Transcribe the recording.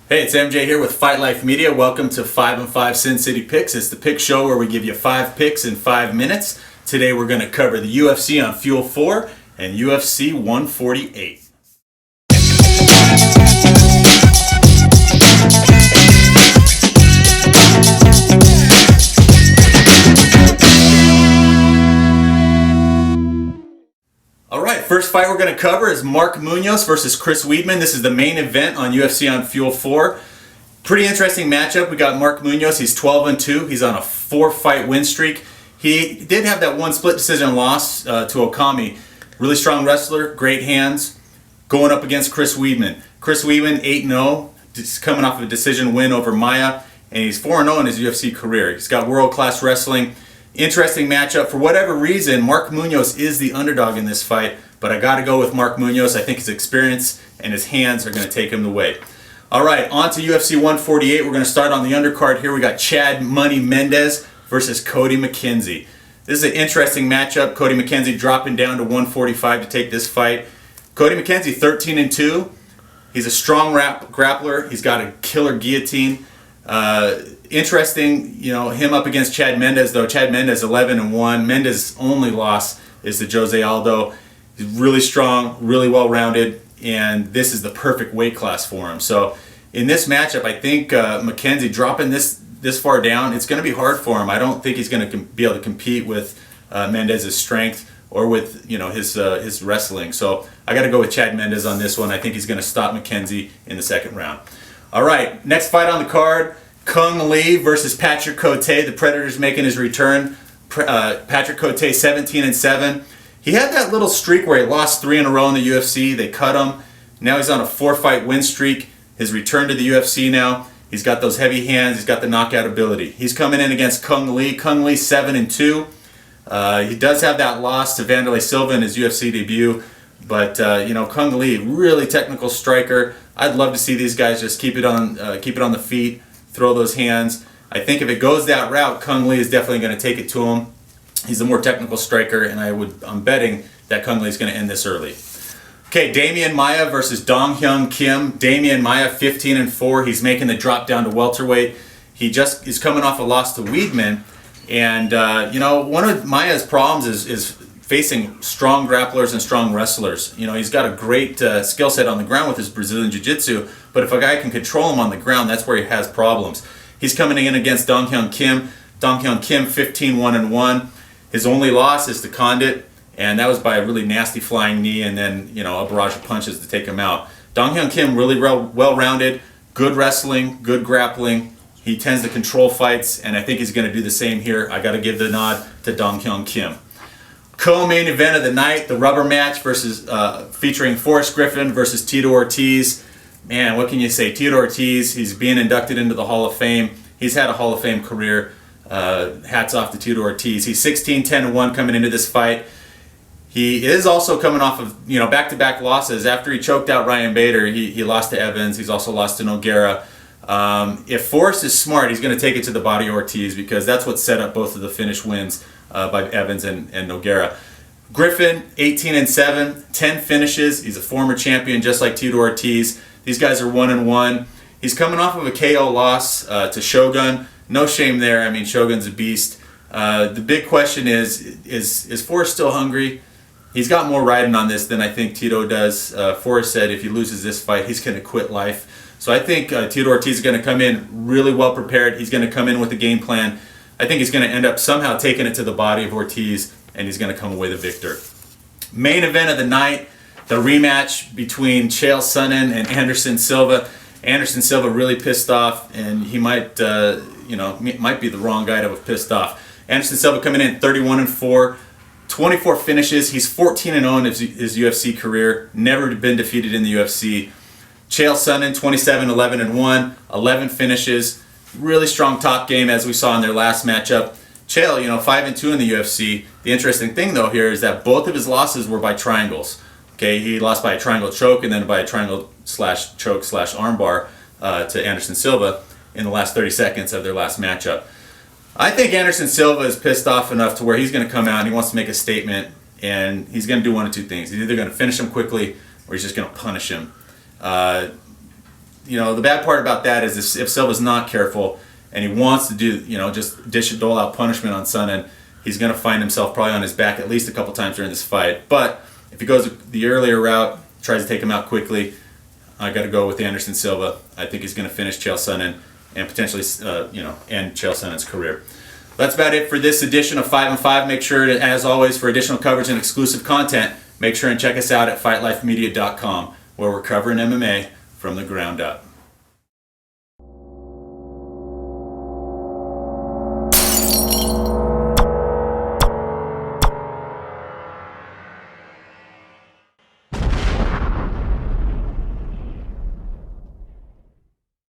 Hey, it's MJ here with Fight Life Media. Welcome to 5 and 5 Sin City Picks. It's the pick show where we give you 5 picks in 5 minutes. Today we're going to cover the UFC on Fuel 4 and UFC 148. Alright, first fight we're going to cover is Mark Munoz versus Chris Weidman. This is the main event on UFC on Fuel 4. Pretty interesting matchup. We got Mark Munoz. He's 12-2. He's on a 4-fight win streak. He did have that one split decision loss to Okami. Really strong wrestler, great hands. Going up against Chris Weidman. Chris Weidman 8-0. He's coming off of a decision win over Maia. And he's 4-0 in his UFC career. He's got world-class wrestling. Interesting matchup. For whatever reason, Mark Munoz is the underdog in this fight, but I got to go with Mark Munoz. I think his experience and his hands are going to take him the way. All right, on to UFC 148. We're going to start on the undercard here. We got Chad Money Mendes versus Cody McKenzie. This is an interesting matchup. Cody McKenzie dropping down to 145 to take this fight. Cody McKenzie 13-2. He's a strong grappler. He's got a killer guillotine. Interesting, him up against Chad Mendes, though. Chad Mendes 11-1. Mendes' only loss is to Jose Aldo. He's really strong, really well-rounded, and this is the perfect weight class for him. So in this matchup, I think McKenzie dropping this far down, it's going to be hard for him. I don't think he's going to be able to compete with Mendes' strength or with his wrestling. So I got to go with Chad Mendes on this one. I think he's going to stop McKenzie in the second round. All right, next fight on the card, Cung Le versus Patrick Cote. The Predator's making his return. Patrick Cote 17-7. He had that little streak where he lost 3 in a row in the UFC. They cut him. Now he's on a 4-fight win streak. His return to the UFC now. He's got those heavy hands. He's got the knockout ability. He's coming in against Cung Le. Cung Le 7-2. He does have that loss to Wanderlei Silva in his UFC debut. But Cung Le, really technical striker. I'd love to see these guys just keep it on the feet, throw those hands. I think if it goes that route, Cung Le is definitely going to take it to him. He's a more technical striker, and I'm betting that Cung Le is going to end this early. Okay, Dameon Maia versus Dong-Hyun Kim. Dameon Maia 15-4. He's making the drop down to welterweight. He just is coming off a loss to Weidman, and one of Maia's problems is facing strong grapplers and strong wrestlers. He's got a great skill set on the ground with his Brazilian Jiu-Jitsu, but if a guy can control him on the ground, that's where he has problems. He's coming in against Dong-Hyun Kim. Dong-Hyun Kim 15-1-1. His only loss is to Condit, and that was by a really nasty flying knee and then a barrage of punches to take him out. Dong-Hyun Kim really well-rounded, good wrestling, good grappling. He tends to control fights, and I think he's going to do the same here. I got to give the nod to Dong-Hyun Kim. Co-main event of the night, the rubber match versus featuring Forrest Griffin versus Tito Ortiz. Man, what can you say? Tito Ortiz, he's being inducted into the Hall of Fame. He's had a Hall of Fame career. Hats off to Tito Ortiz. He's 16-10-1 coming into this fight. He is also coming off of back-to-back losses. After he choked out Ryan Bader, he lost to Evans. He's also lost to Nogueira. If Forrest is smart, he's going to take it to the body of Ortiz because that's what set up both of the finish wins by Evans and Nogueira. Griffin, 18-7, 10 finishes. He's a former champion just like Tito Ortiz. These guys are 1-1. He's coming off of a KO loss to Shogun. No shame there. I mean, Shogun's a beast. The big question is Forrest still hungry? He's got more riding on this than I think Tito does. Forrest said if he loses this fight, he's going to quit life. So I think Tito Ortiz is going to come in really well prepared. He's going to come in with a game plan. I think he's going to end up somehow taking it to the body of Ortiz, and he's going to come away the victor. Main event of the night, the rematch between Chael Sonnen and Anderson Silva. Anderson Silva really pissed off, and he might be the wrong guy to have pissed off. Anderson Silva coming in 31-4, 24 finishes. He's 14-0 in his UFC career. Never been defeated in the UFC. Chael Sonnen 27-11-1, 11 finishes. Really strong top game as we saw in their last matchup. Chael, 5-2 in the UFC. The interesting thing though here is that both of his losses were by triangles. Okay, he lost by a triangle choke and then by a triangle choke / armbar to Anderson Silva in the last 30 seconds of their last matchup. I think Anderson Silva is pissed off enough to where he's going to come out and he wants to make a statement, and he's going to do one of two things. He's either going to finish him quickly or he's just going to punish him. the bad part about that is if Silva's not careful and he wants to do, just dole out punishment on Sonnen, he's going to find himself probably on his back at least a couple times during this fight. But if he goes the earlier route, tries to take him out quickly, I got to go with Anderson Silva. I think he's going to finish Chael Sonnen and potentially, end Chael Sonnen's career. That's about it for this edition of 5 and 5. Make sure, as always, for additional coverage and exclusive content, make sure and check us out at fightlifemedia.com, where we're covering MMA from the ground up.